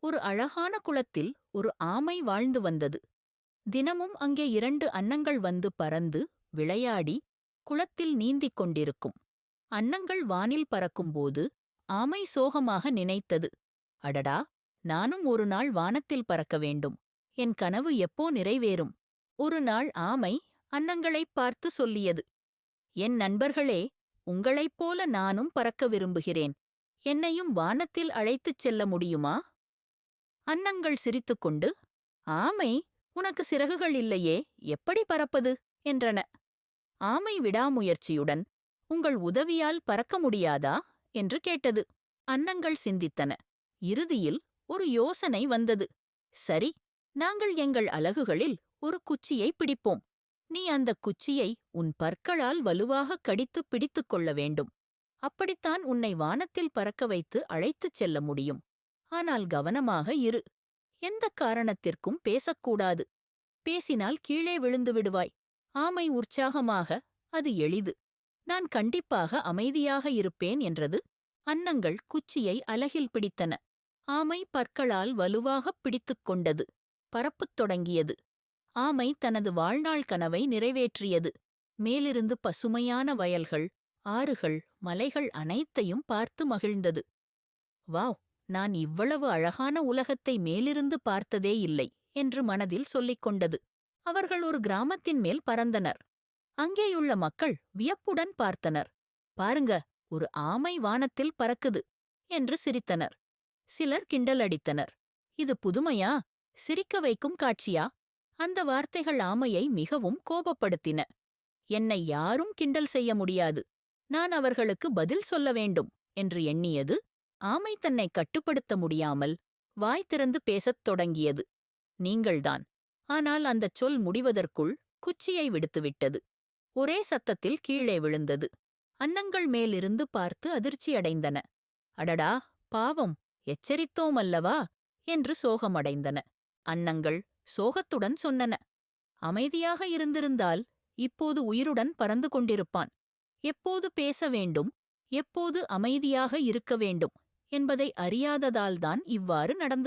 ஒரு அழகான குளத்தில் ஒரு ஆமை வாழ்ந்து வந்தது. தினமும் அங்கே 2 அன்னங்கள் வந்து பறந்து விளையாடி குளத்தில் நீந்திக் கொண்டிருக்கும். அன்னங்கள் வானில் பறக்கும்போது ஆமை சோகமாக நினைத்தது, அடடா, நானும் ஒரு நாள் வானத்தில் பறக்க வேண்டும். என் கனவு எப்போ நிறைவேறும்? ஒரு நாள் ஆமை அன்னங்களைப் பார்த்து சொல்லியது, என் நண்பர்களே, உங்களைப் போல நானும் பறக்க விரும்புகிறேன். என்னையும் வானத்தில் அழைத்துச் செல்ல முடியுமா? அன்னங்கள் சிரித்துக்கொண்டு, ஆமை, உனக்கு சிறகுகள் இல்லையே, எப்படி பறப்பது என்றன. ஆமை விடாமுயற்சியுடன், உங்கள் உதவியால் பறக்க முடியாதா என்று கேட்டது. அன்னங்கள் சிந்தித்தன. இறுதியில் ஒரு யோசனை வந்தது. சரி, நாங்கள் எங்கள் அலகுகளில் ஒரு குச்சியை பிடிப்போம். நீ அந்த குச்சியை உன் பற்களால் வலுவாக கடித்து பிடித்துக் கொள்ள வேண்டும். அப்படித்தான் உன்னை வானத்தில் பறக்க வைத்து அழைத்துச் செல்ல முடியும். ஆனால் கவனமாக இரு. எந்த காரணத்திற்கும் பேசக்கூடாது. பேசினால் கீழே விழுந்து விடுவாய். ஆமை உற்சாகமாக, அது எளிது. நான் கண்டிப்பாக அமைதியாக இருப்பேன் என்றது. அன்னங்கள் குச்சியை அலகில் பிடித்தன. ஆமை பற்களால் வலுவாகப் பிடித்துக் கொண்டது. பறப்புத் தொடங்கியது. ஆமை தனது வாழ்நாள் கனவை நிறைவேற்றியது. மேலிருந்து பசுமையான வயல்கள், ஆறுகள், மலைகள் அனைத்தையும் பார்த்து மகிழ்ந்தது. வாவ், நான் இவ்வளவு அழகான உலகத்தை மேலிருந்து பார்த்ததே இல்லை என்று மனதில் சொல்லிக் கொண்டது. அவர்கள் ஒரு கிராமத்தின் மேல் பறந்தனர். அங்கேயுள்ள மக்கள் வியப்புடன் பார்த்தனர். பாருங்க, ஒரு ஆமை வானத்தில் பறக்குது என்று சிரித்தனர். சிலர் கிண்டலடித்தனர். இது புதுமையா? சிரிக்க வைக்கும் காட்சியா? அந்த வார்த்தைகள் ஆமையை மிகவும் கோபப்படுத்தின. என்னை யாரும் கிண்டல் செய்ய முடியாது. நான் அவர்களுக்கு பதில் சொல்ல வேண்டும் என்று எண்ணியது. ஆமை தன்னை கட்டுப்படுத்த முடியாமல் வாய் திறந்து பேசத் தொடங்கியது. நீங்கள்தான். ஆனால் அந்தச் சொல் முடிவதற்குள் குச்சியை விடுத்துவிட்டது. ஒரே சத்தத்தில் கீழே விழுந்தது. அன்னங்கள் மேலிருந்து பார்த்து அதிர்ச்சியடைந்தன. அடடா, பாவம், எச்சரித்தோம் அல்லவா என்று சோகமடைந்தன. அன்னங்கள் சோகத்துடன் சொன்னன, அமைதியாக இருந்திருந்தால் இப்போது உயிருடன் பறந்து கொண்டிருப்பான். எப்போது பேச வேண்டும், எப்போது அமைதியாக இருக்க வேண்டும் என்பதை அறியாததால்தான் இவ்வாறு நடந்தது.